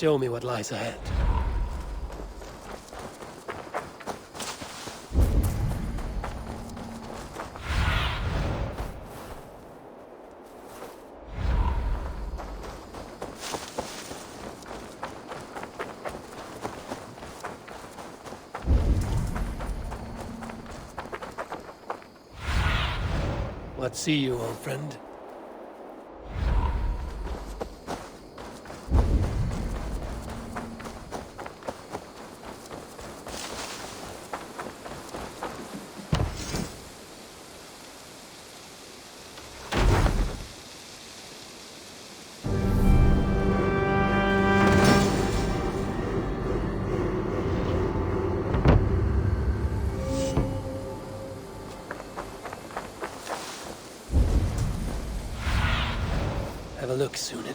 Show me what lies ahead. What see you, old friend? Have a look, Sunan.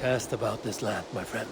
Cast about this land, my friend.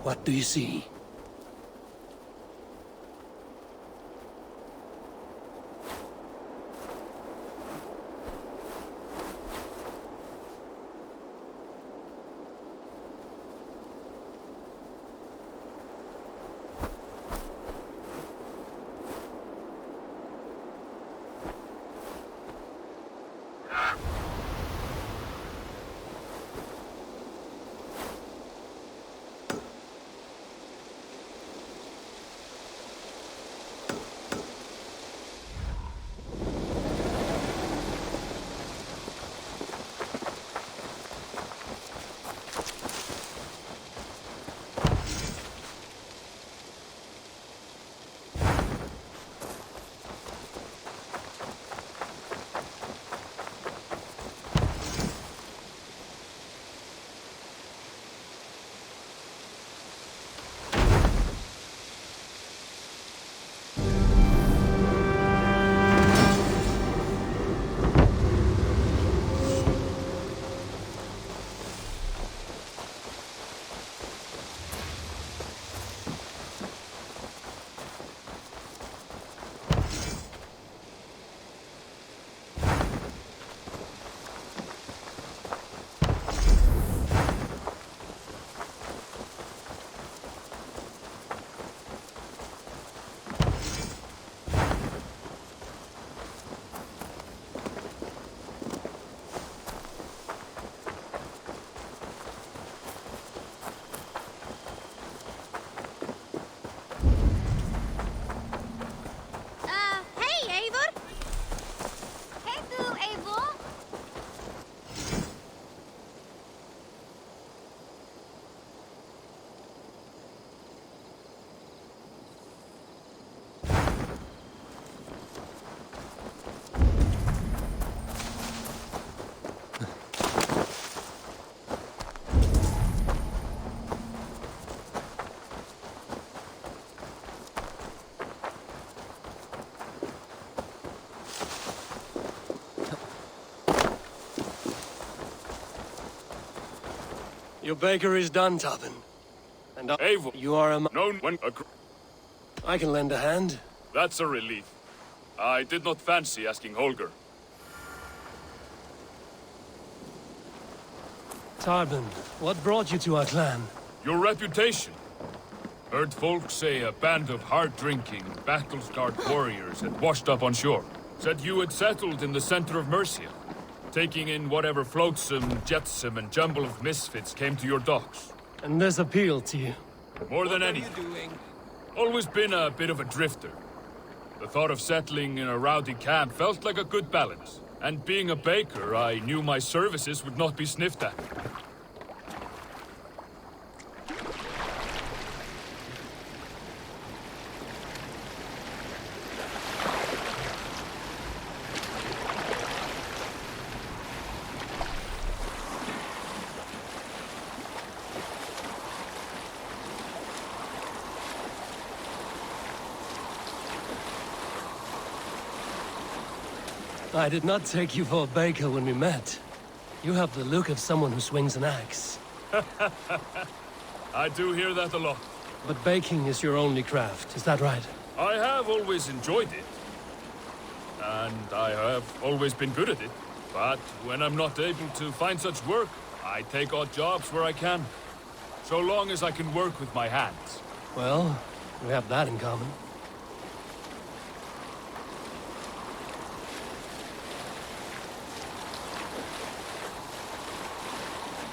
What do you see? Your baker is done, Tobin. And you are a known when I can lend a hand. That's a relief. I did not fancy asking Holger. Tarbin, what brought you to our clan? Your reputation. Heard folks say a band of hard-drinking, battle-scarred warriors had washed up on shore. Said you had settled in the center of Mercia, taking in whatever flotsam, jetsam, and jumble of misfits came to your docks. And this appealed to you? More than anything. Always been a bit of a drifter. The thought of settling in a rowdy camp felt like a good balance. And being a baker, I knew my services would not be sniffed at. I did not take you for a baker when we met. You have the look of someone who swings an axe. I do hear that a lot. But baking is your only craft, is that right? I have always enjoyed it. And I have always been good at it. But when I'm not able to find such work, I take odd jobs where I can. So long as I can work with my hands. Well, we have that in common.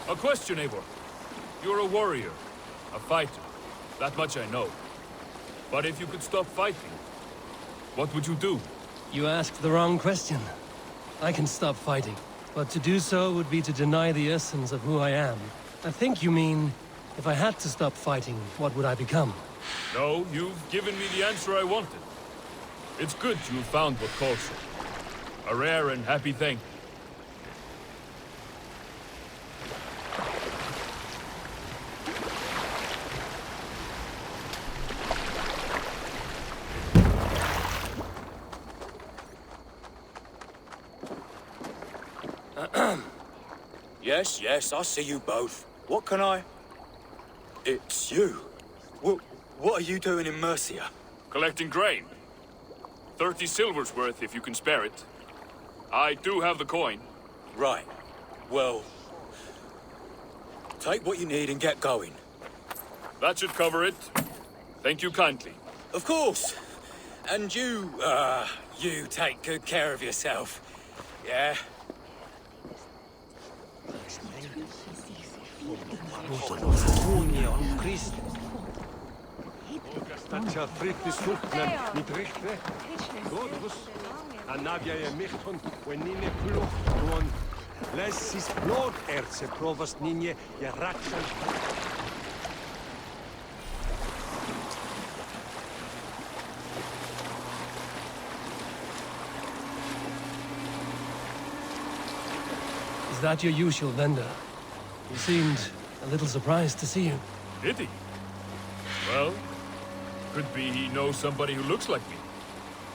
A question, Eivor. You're a warrior, a fighter. That much I know. But if you could stop fighting, what would you do? You asked the wrong question. I can stop fighting, but to do so would be to deny the essence of who I am. I think you mean, if I had to stop fighting, what would I become? No, you've given me the answer I wanted. It's good you found what calls you. A rare and happy thing. Yes, I see you both. What can I... It's you. What are you doing in Mercia? Collecting grain. 30 silver's worth if you can spare it. I do have the coin. Right. Well... take what you need and get going. That should cover it. Thank you kindly. Of course. And you take good care of yourself. Yeah? Is that your usual vendor? He seemed a little surprised to see you. Did he? Well, could be he knows somebody who looks like me.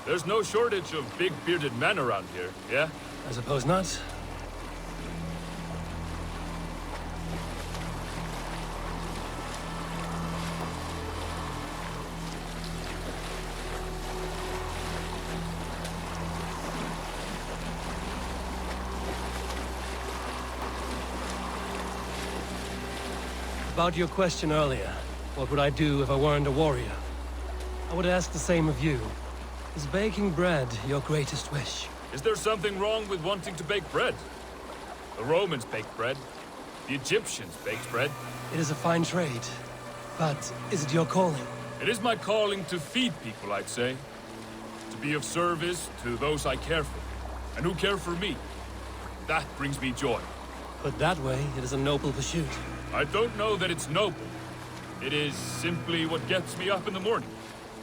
There's no shortage of big bearded men around here, yeah? I suppose not. About your question earlier, what would I do if I weren't a warrior? I would ask the same of you. Is baking bread your greatest wish? Is there something wrong with wanting to bake bread? The Romans baked bread. The Egyptians baked bread. It is a fine trade. But is it your calling? It is my calling to feed people, I'd say. To be of service to those I care for, and who care for me. That brings me joy. Put that way, it is a noble pursuit. I don't know that it's noble. It is simply what gets me up in the morning.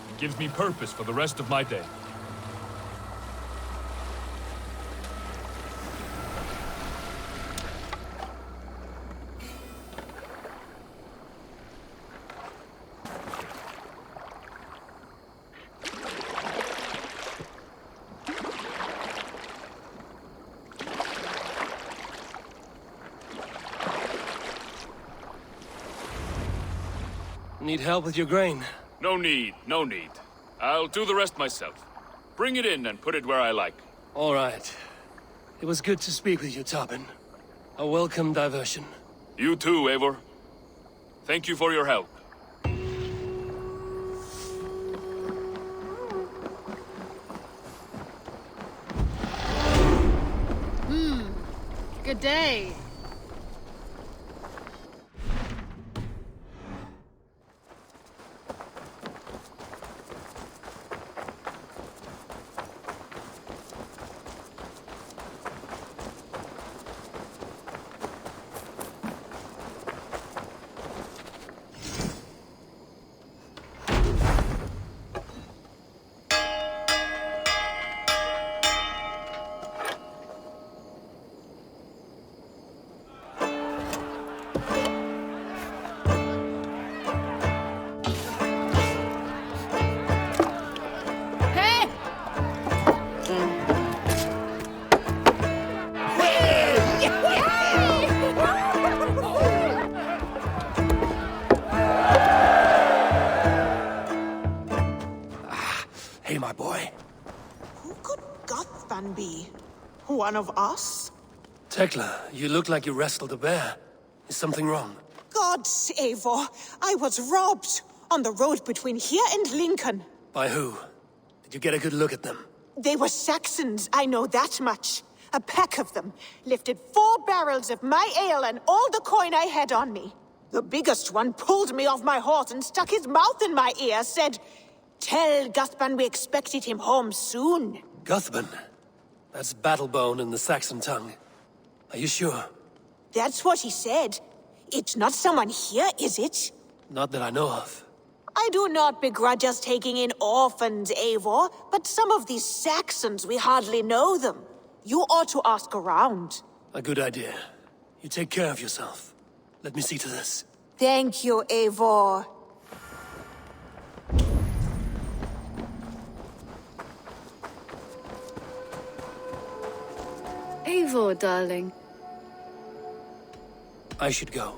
It gives me purpose for the rest of my day. Need help with your grain? No need, no need. I'll do the rest myself. Bring it in and put it where I like. All right. It was good to speak with you, Tobin. A welcome diversion. You too, Eivor. Thank you for your help. Good day. Hey! Hey, my boy. Who could Guthban be? One of us? Tekla, you look like you wrestled a bear. Is something wrong? Gods, Eivor, I was robbed on the road between here and Lincoln. By who? Did you get a good look at them? They were Saxons, I know that much. A pack of them lifted 4 barrels of my ale and all the coin I had on me. The biggest one pulled me off my horse and stuck his mouth in my ear, said, "Tell Guthban we expected him home soon." Guthban? That's Battlebone in the Saxon tongue. Are you sure? That's what he said. It's not someone here, is it? Not that I know of. I do not begrudge us taking in orphans, Eivor, but some of these Saxons, we hardly know them. You ought to ask around. A good idea. You take care of yourself. Let me see to this. Thank you, Eivor. Eivor, darling. I should go.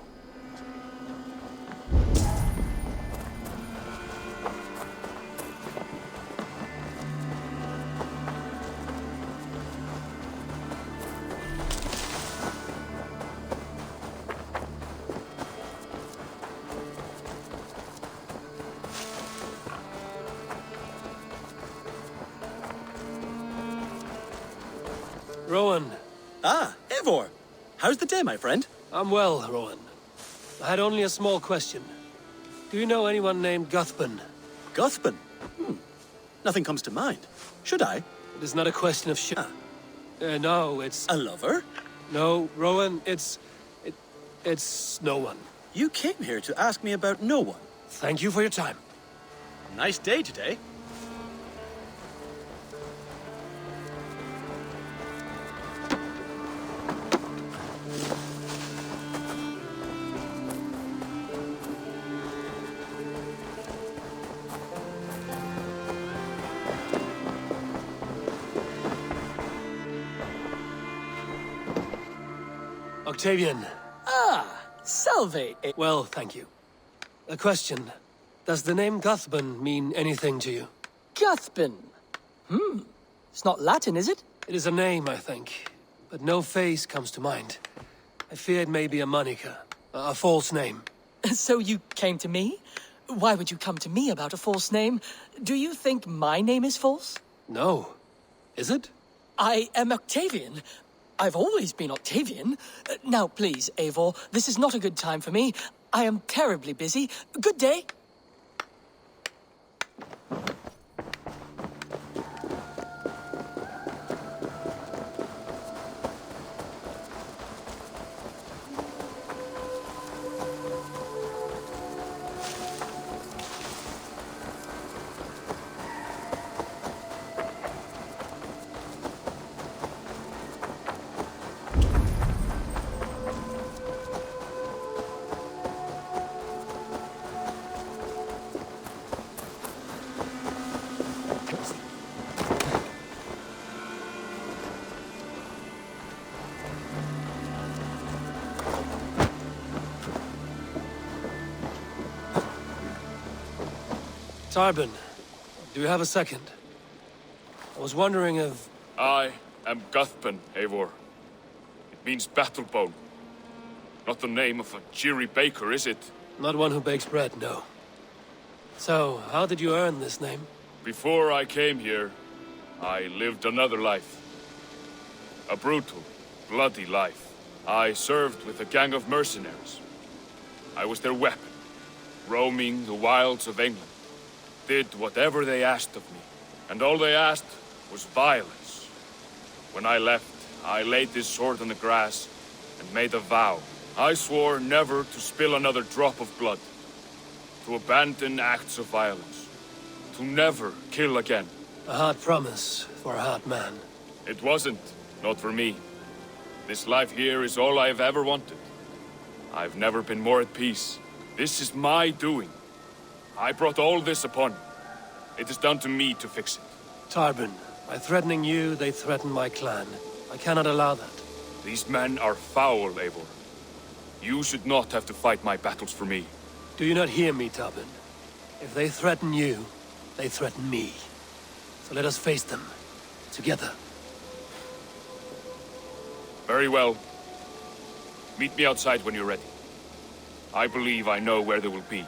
Rowan. Ah, Eivor. How's the day, my friend? I'm well, Rowan. I had only a small question. Do you know anyone named Guthban? Guthban? Nothing comes to mind. Should I? It is not a question of no, it's... A lover? No, Rowan, it's no one. You came here to ask me about no one. Thank you for your time. Nice day today. Octavian. Salve. Well, thank you. A question. Does the name Guthban mean anything to you? Guthban. It's not Latin, is it? It is a name, I think. But no face comes to mind. I fear it may be a moniker. A false name. So you came to me? Why would you come to me about a false name? Do you think my name is false? No. Is it? I am Octavian. I've always been Octavian. Now, please, Eivor, this is not a good time for me. I am terribly busy. Good day. Tarbin, do you have a second? I was wondering if... I am Guthpan, Eivor. It means battlebone. Not the name of a cheery baker, is it? Not one who bakes bread, no. So, how did you earn this name? Before I came here, I lived another life. A brutal, bloody life. I served with a gang of mercenaries. I was their weapon, roaming the wilds of England. Did whatever they asked of me, and all they asked was violence. When I left, I laid this sword on the grass and made a vow. I swore never to spill another drop of blood, to abandon acts of violence, to never kill again. A hard promise for a hard man. It wasn't, not for me. This life here is all I've ever wanted. I've never been more at peace. This is my doing. I brought all this upon you. It is down to me to fix it. Tarbin, by threatening you, they threaten my clan. I cannot allow that. These men are foul, Eivor. You should not have to fight my battles for me. Do you not hear me, Tarbin? If they threaten you, they threaten me. So let us face them, together. Very well. Meet me outside when you're ready. I believe I know where they will be.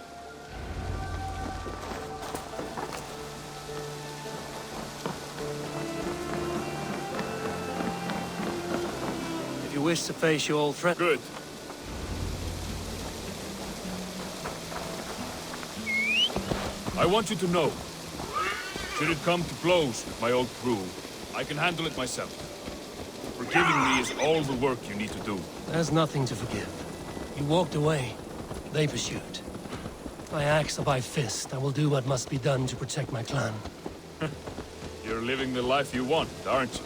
If you wish to face your old friend... Good. I want you to know, should it come to blows with my old crew, I can handle it myself. Forgiving me is all the work you need to do. There's nothing to forgive. You walked away. They pursued. By axe or by fist, I will do what must be done to protect my clan. You're living the life you want, aren't you?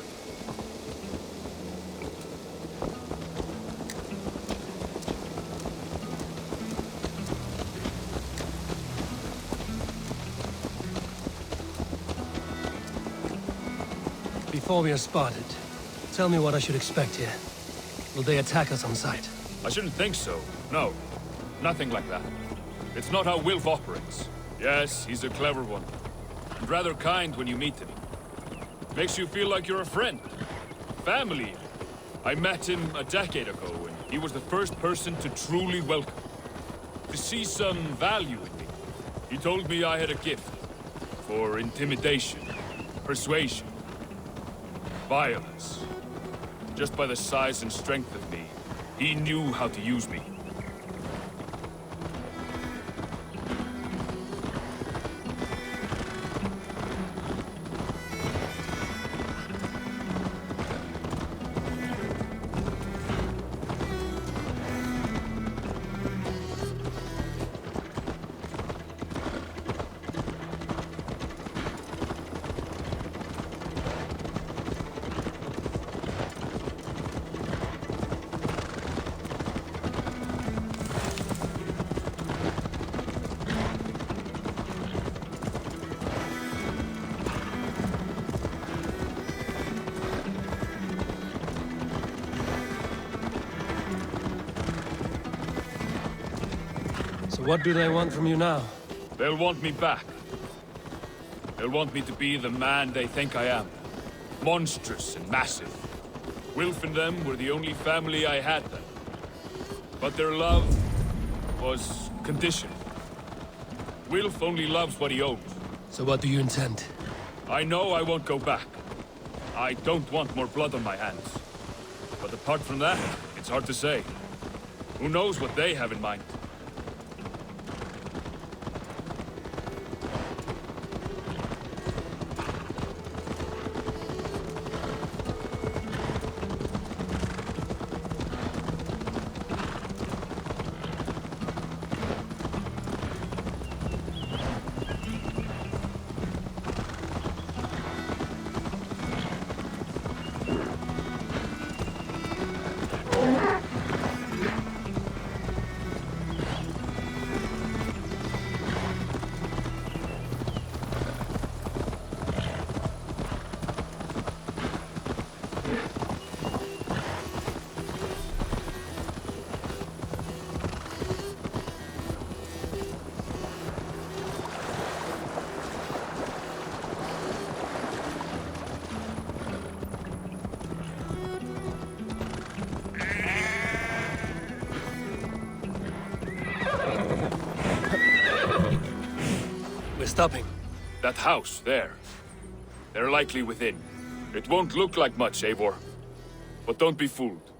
Before we are spotted, tell me what I should expect here. Will they attack us on sight? I shouldn't think so. No. Nothing like that. It's not how Wilf operates. Yes, he's a clever one. And rather kind when you meet him. Makes you feel like you're a friend. Family. I met him a decade ago, and he was the first person to truly welcome. To see some value in me. He told me I had a gift. For intimidation. Persuasion. Violence. Just by the size and strength of me, he knew how to use me. So what do they want from you now? They'll want me back. They'll want me to be the man they think I am. Monstrous and massive. Wilf and them were the only family I had then. But their love was conditional. Wilf only loves what he owns. So what do you intend? I know I won't go back. I don't want more blood on my hands. But apart from that, it's hard to say. Who knows what they have in mind? stopping? That house, there. They're likely within. It won't look like much, Eivor. But don't be fooled.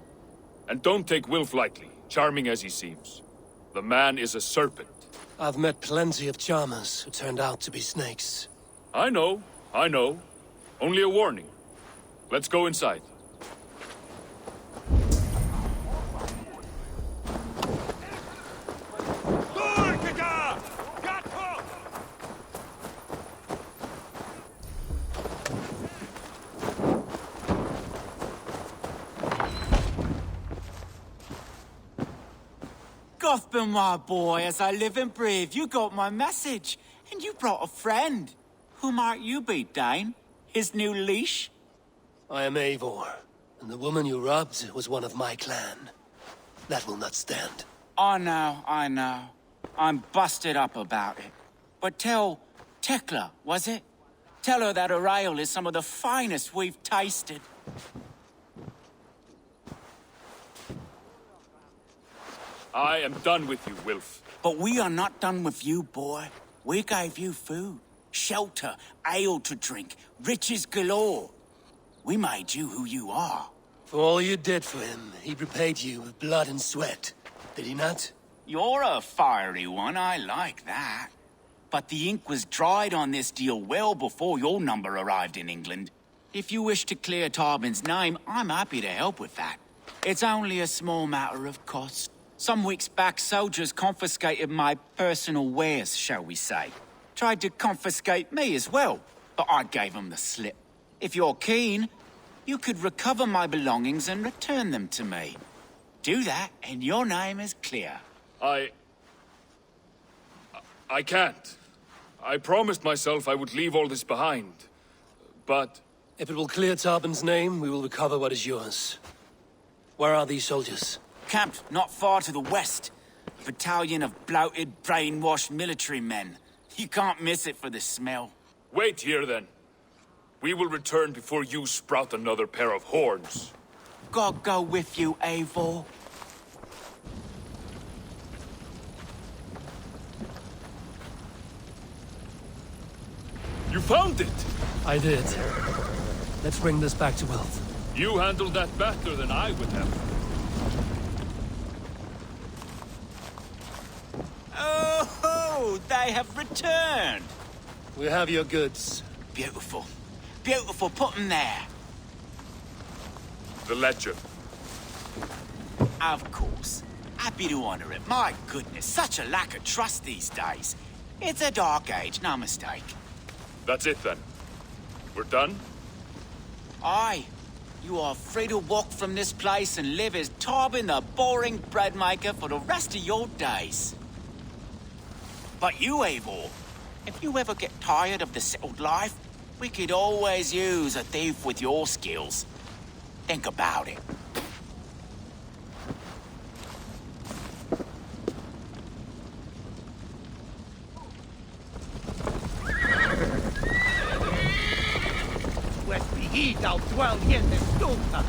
And don't take Wilf lightly, charming as he seems. The man is a serpent. I've met plenty of charmers who turned out to be snakes. I know. Only a warning. Let's go inside. Gothbin, my boy, as I live and breathe, you got my message. And you brought a friend. Who might you be, Dane? His new leash? I am Eivor, and the woman you robbed was one of my clan. That will not stand. I know. I'm busted up about it. But tell Tekla, was it? Tell her that her ale is some of the finest we've tasted. I am done with you, Wilf. But we are not done with you, boy. We gave you food, shelter, ale to drink, riches galore. We made you who you are. For all you did for him, he repaid you with blood and sweat. Did he not? You're a fiery one, I like that. But the ink was dried on this deal well before your number arrived in England. If you wish to clear Tarbin's name, I'm happy to help with that. It's only a small matter of cost. Some weeks back, soldiers confiscated my personal wares, shall we say. Tried to confiscate me as well, but I gave them the slip. If you're keen, you could recover my belongings and return them to me. Do that, and your name is clear. I can't. I promised myself I would leave all this behind. But... If it will clear Tarbin's name, we will recover what is yours. Where are these soldiers? Camped not far to the west. A battalion of bloated, brainwashed military men. You can't miss it for the smell. Wait here, then. We will return before you sprout another pair of horns. God go with you, Eivor. You found it! I did. Let's bring this back to Wilf. You handled that better than I would have. Oh, they have returned. We have your goods. Beautiful. Beautiful, put them there. The ledger. Of course. Happy to honor it. My goodness, such a lack of trust these days. It's a dark age, no mistake. That's it, then. We're done? Aye. You are free to walk from this place and live as Tarbin the boring bread maker for the rest of your days. But you, Eivor, if you ever get tired of the settled life, we could always use a thief with your skills. Think about it. West be he thou dwell in the Stunta.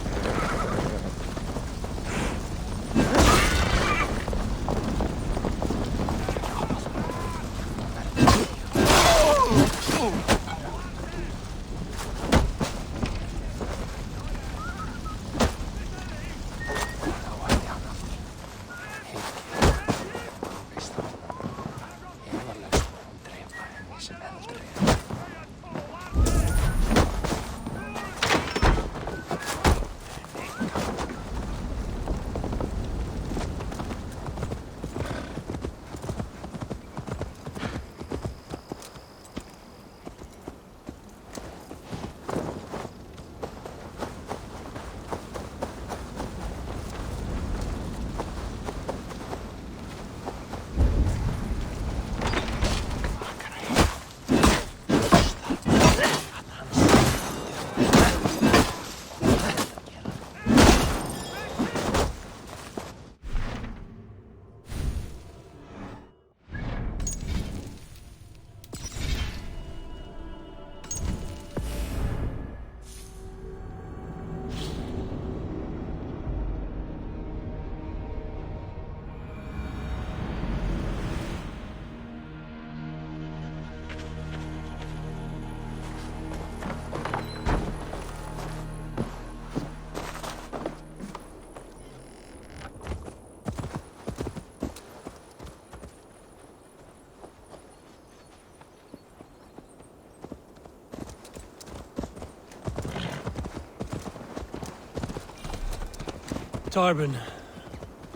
Tarbin,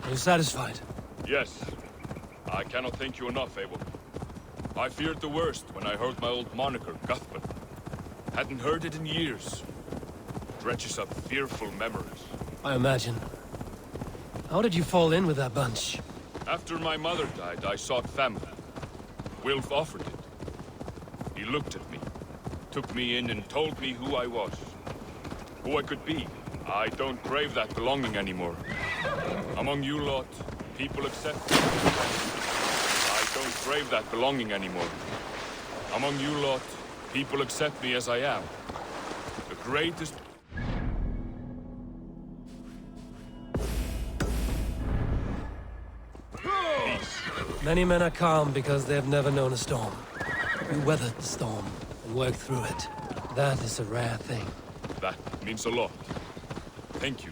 are you satisfied? Yes. I cannot thank you enough, Eivor. I feared the worst when I heard my old moniker, Guthman. Hadn't heard it in years. Dredges up fearful memories. I imagine. How did you fall in with that bunch? After my mother died, I sought family. Wilf offered it. He looked at me, took me in and told me who I was. Who I could be. I don't crave that belonging anymore. Among you lot, people accept me. I don't crave that belonging anymore. Among you lot, people accept me as I am. The greatest... Many men are calm because they have never known a storm. You weathered the storm and worked through it. That is a rare thing. That means a lot. Thank you.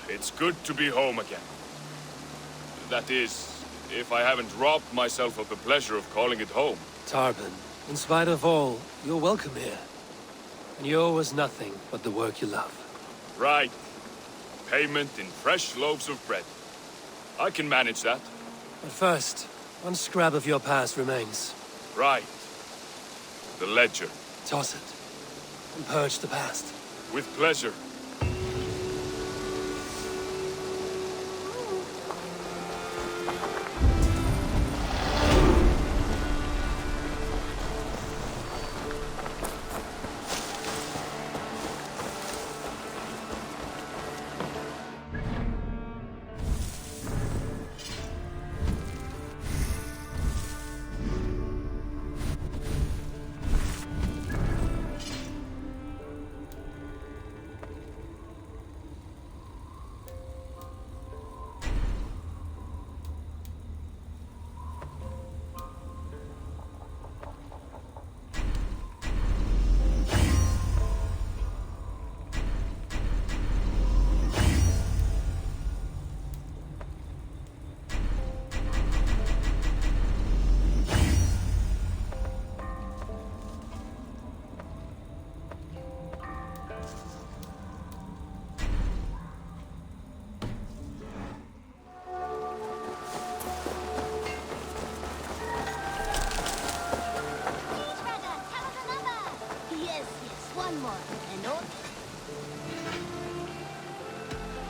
It's good to be home again. That is, if I haven't robbed myself of the pleasure of calling it home. Tarbin, in spite of all, you're welcome here. And you owe us nothing but the work you love. Right. Payment in fresh loaves of bread. I can manage that. But first, one scrap of your past remains. Right. The ledger. Toss it, and purge the past. With pleasure.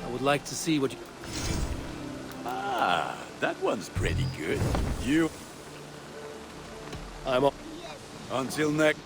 I would like to see what you... Ah, that one's pretty good. You... I'm... Until next...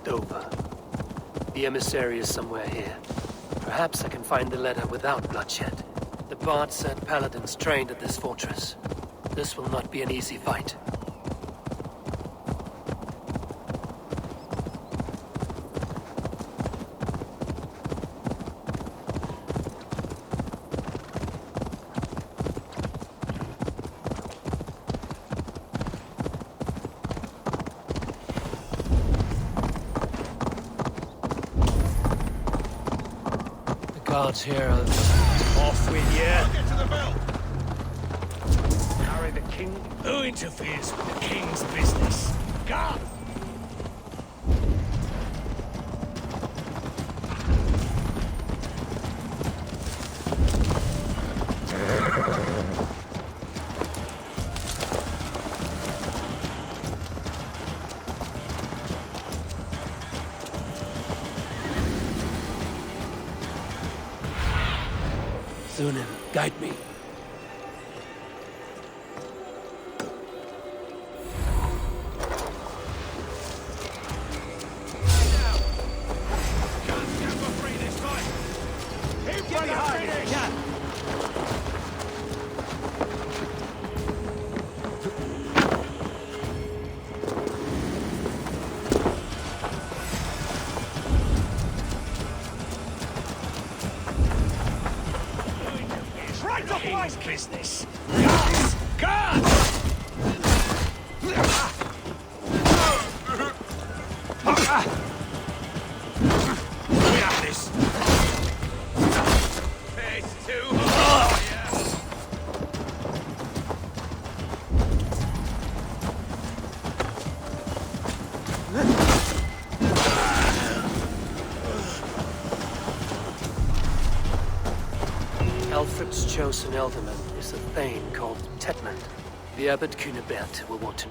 Dover. The emissary is somewhere here. Perhaps I can find the letter without bloodshed. The Bard said paladins trained at this fortress. This will not be an easy fight. Guards here are... Off with you! Get to the belt! Harry the king? Who interferes with the king's business? Guard! Zunin, guide me. Business. Guards! Guards! We have this. It's too hot. Alfred's chosen elderman is a thane called Tetmund. The Abbot Cunibert will want to...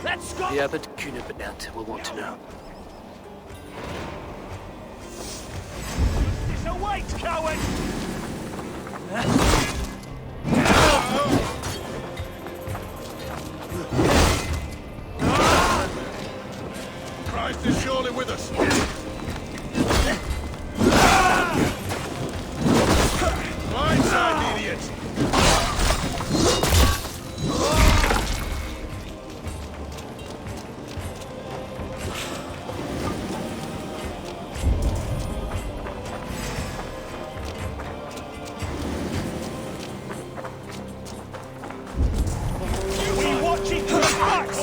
Let's go! The Abbot Cunibert will want to know. It's a wait, coward! Christ is surely with us. Blindside, idiot! We watching for us!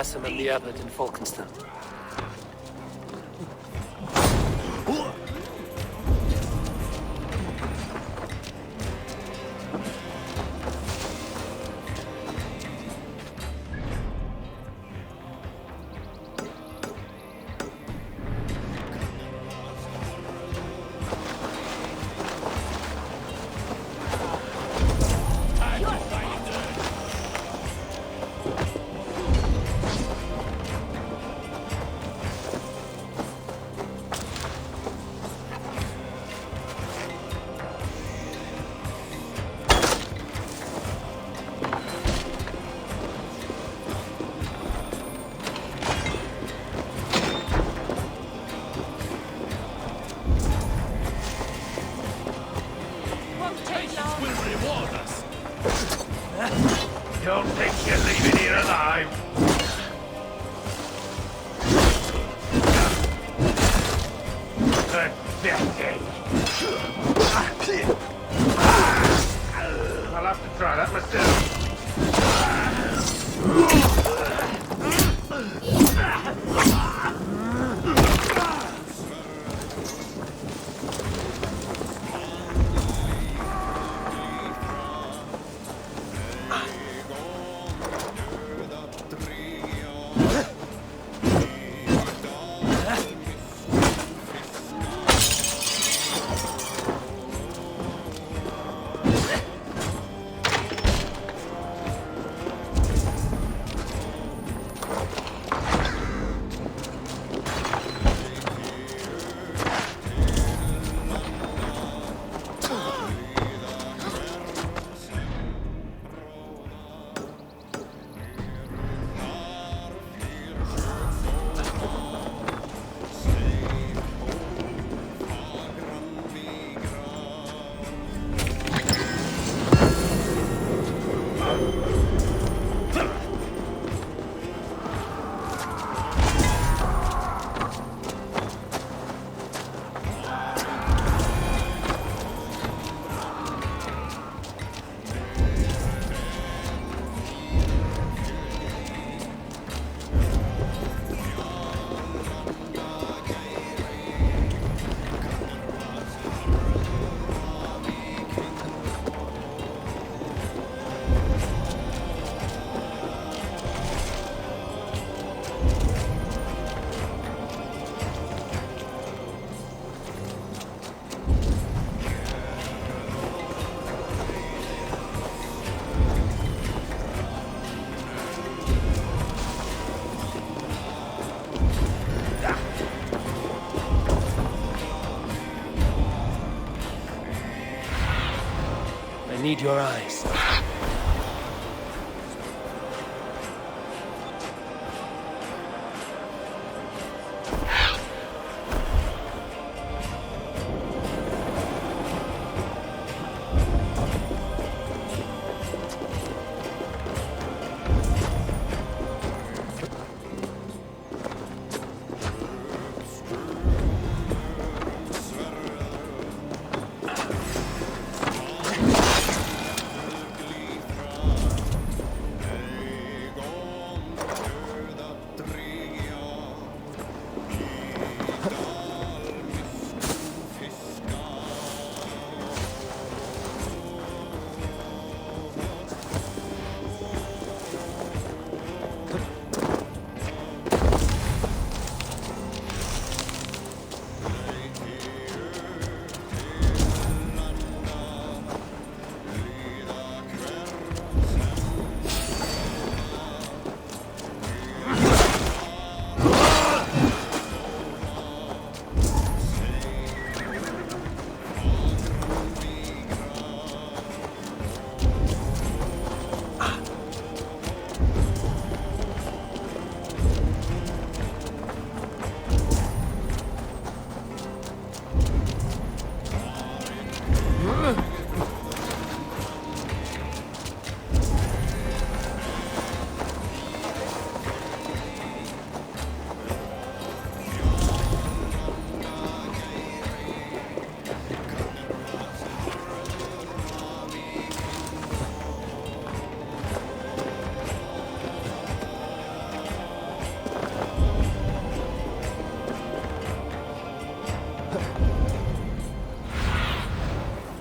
Bassam and the abbot in Falkenston. Don't think you're leaving here alive. Pathetic. I'll have to try that myself. I need your eyes.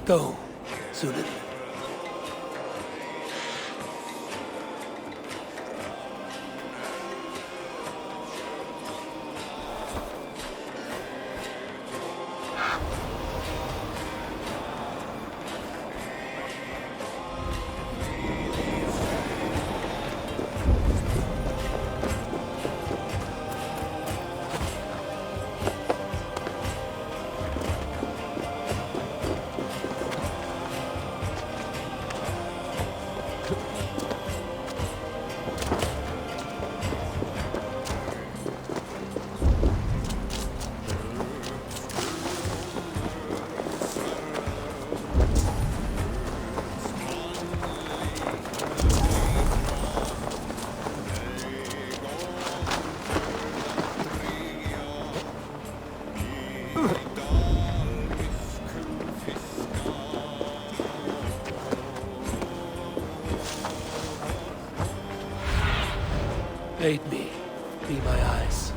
Go, Zulin. Aid me. Be my eyes.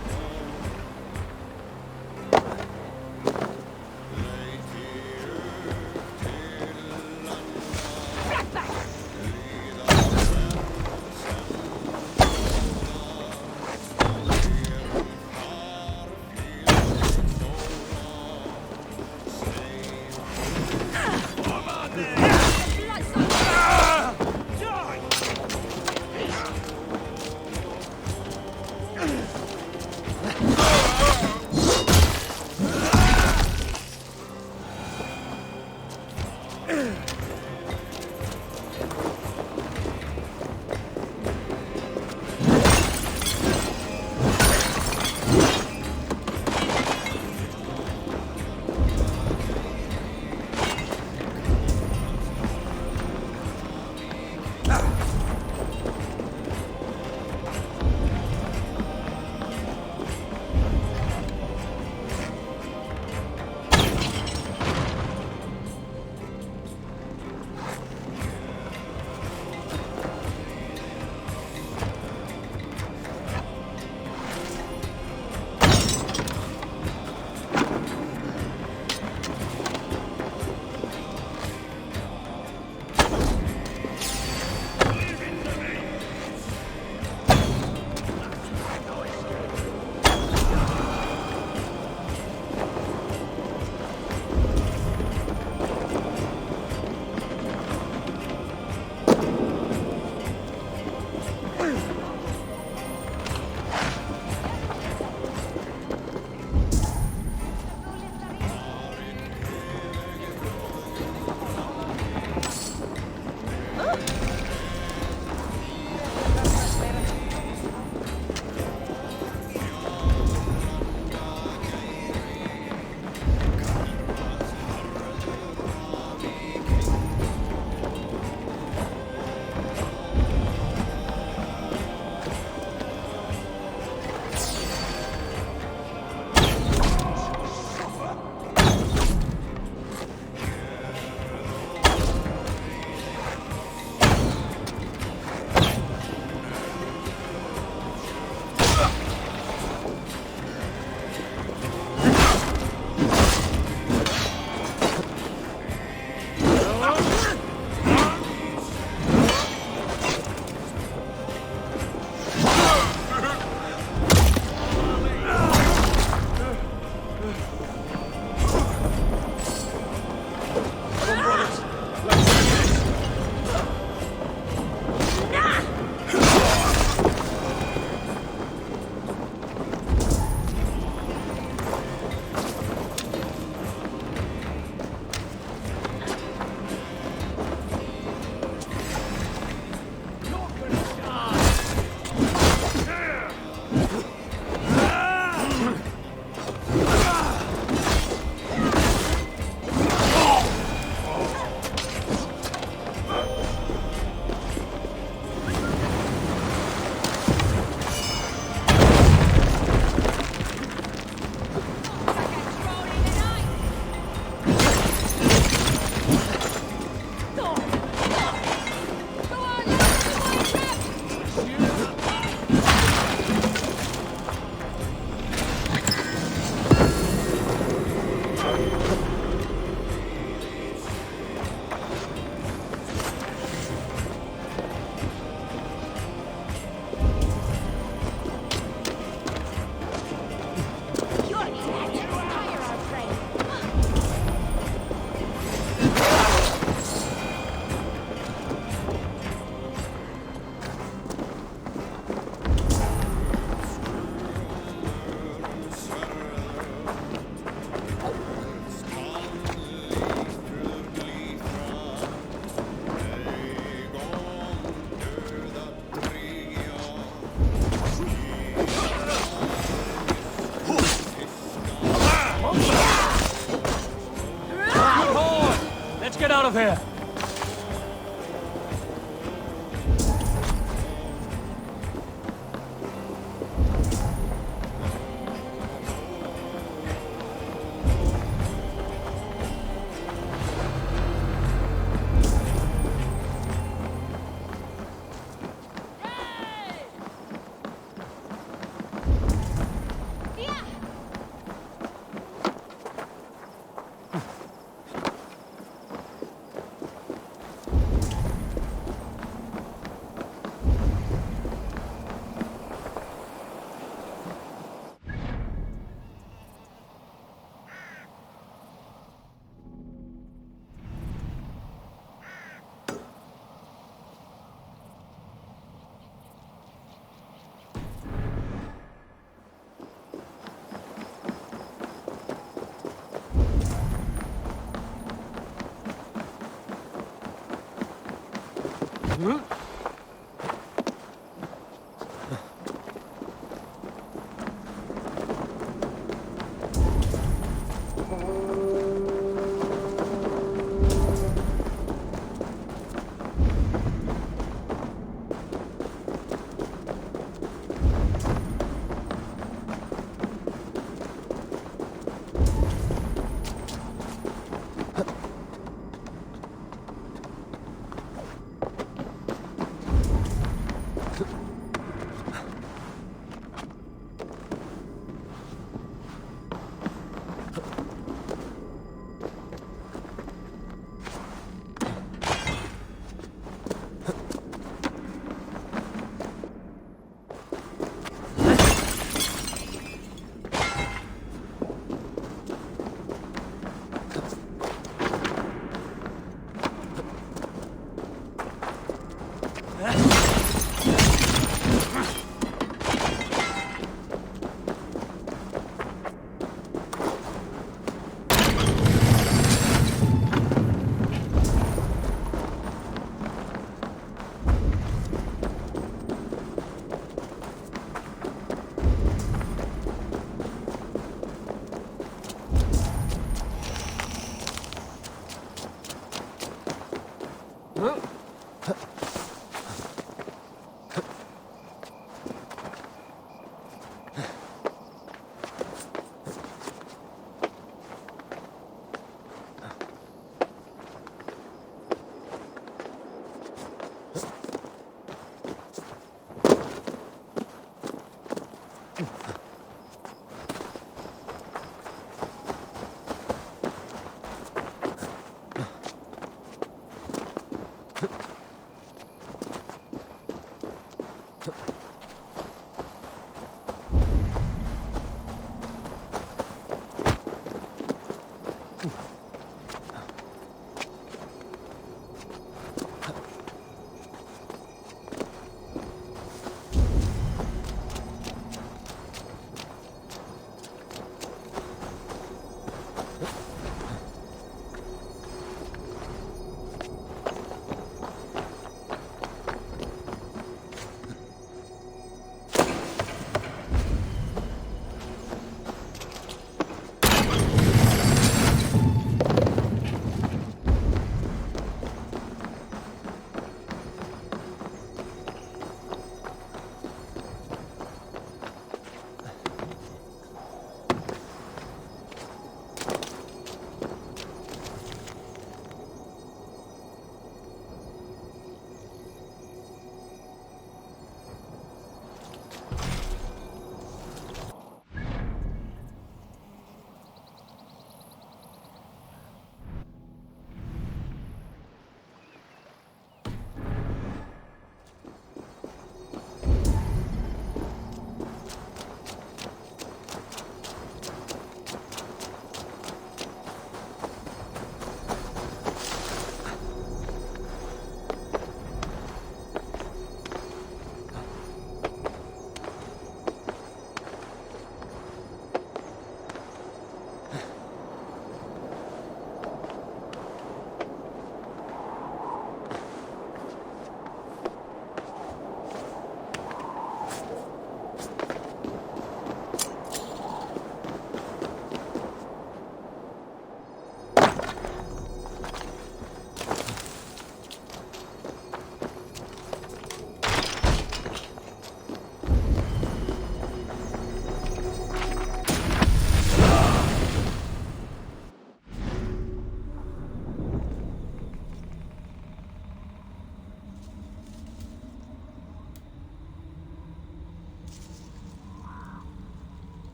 out of here!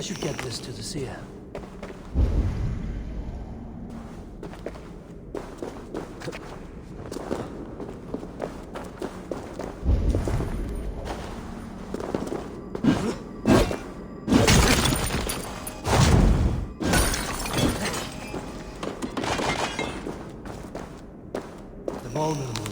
should get this to the seer. The moment.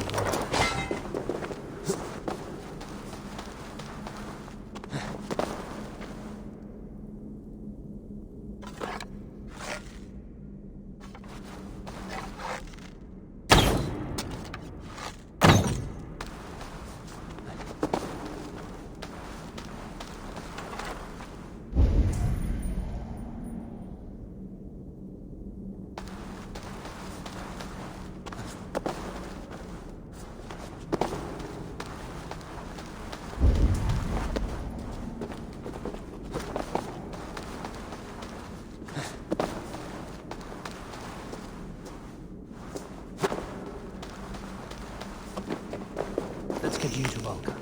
Let's get you to Volca.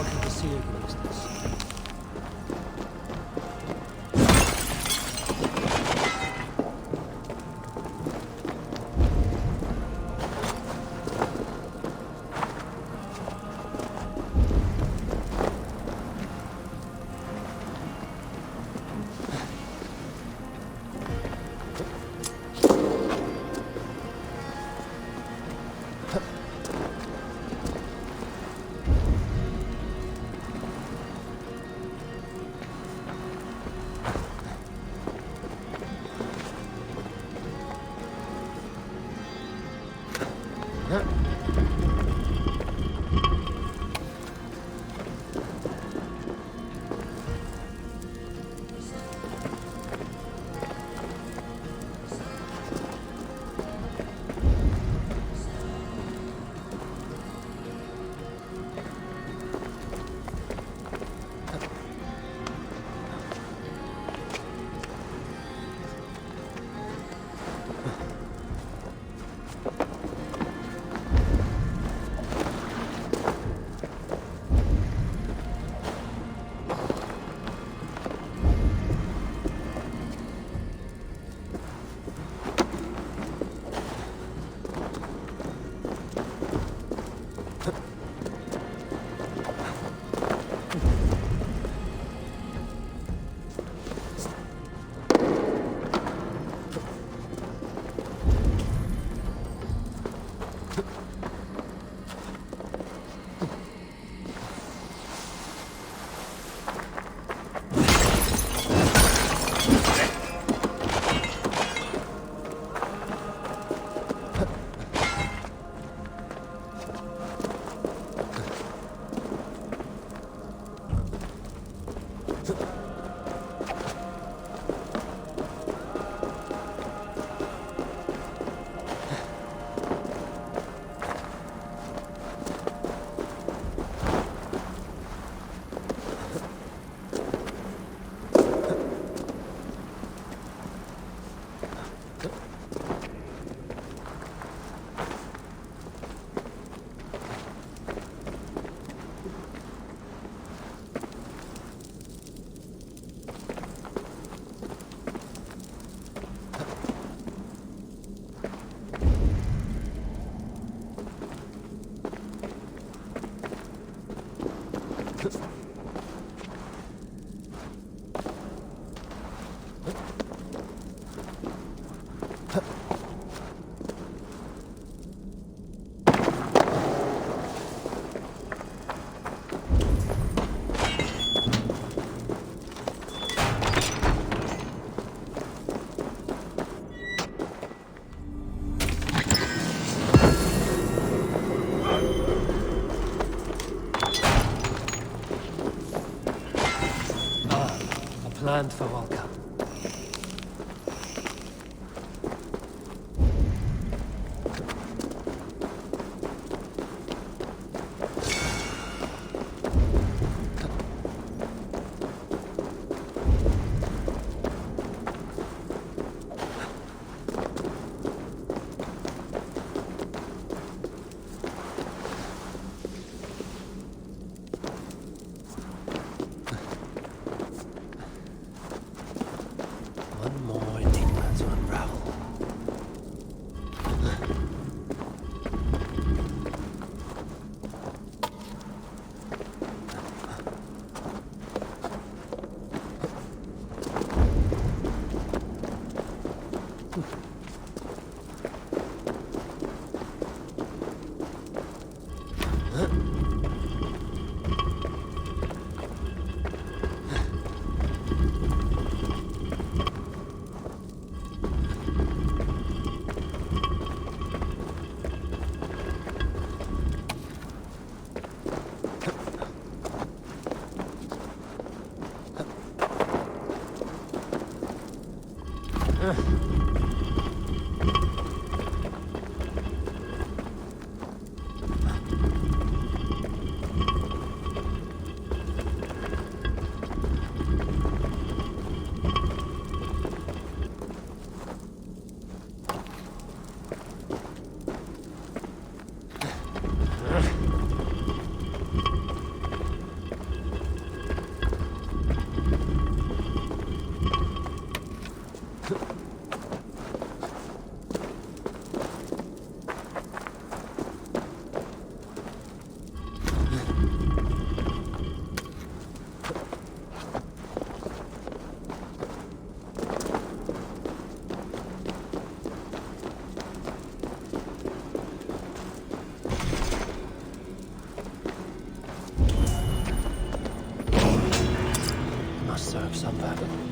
Nothing to see against this. Land for Volca. One more enigma to unravel. serve some purpose.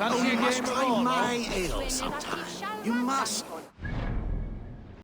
Fancy a You game must of try law, my ale sometime. You must.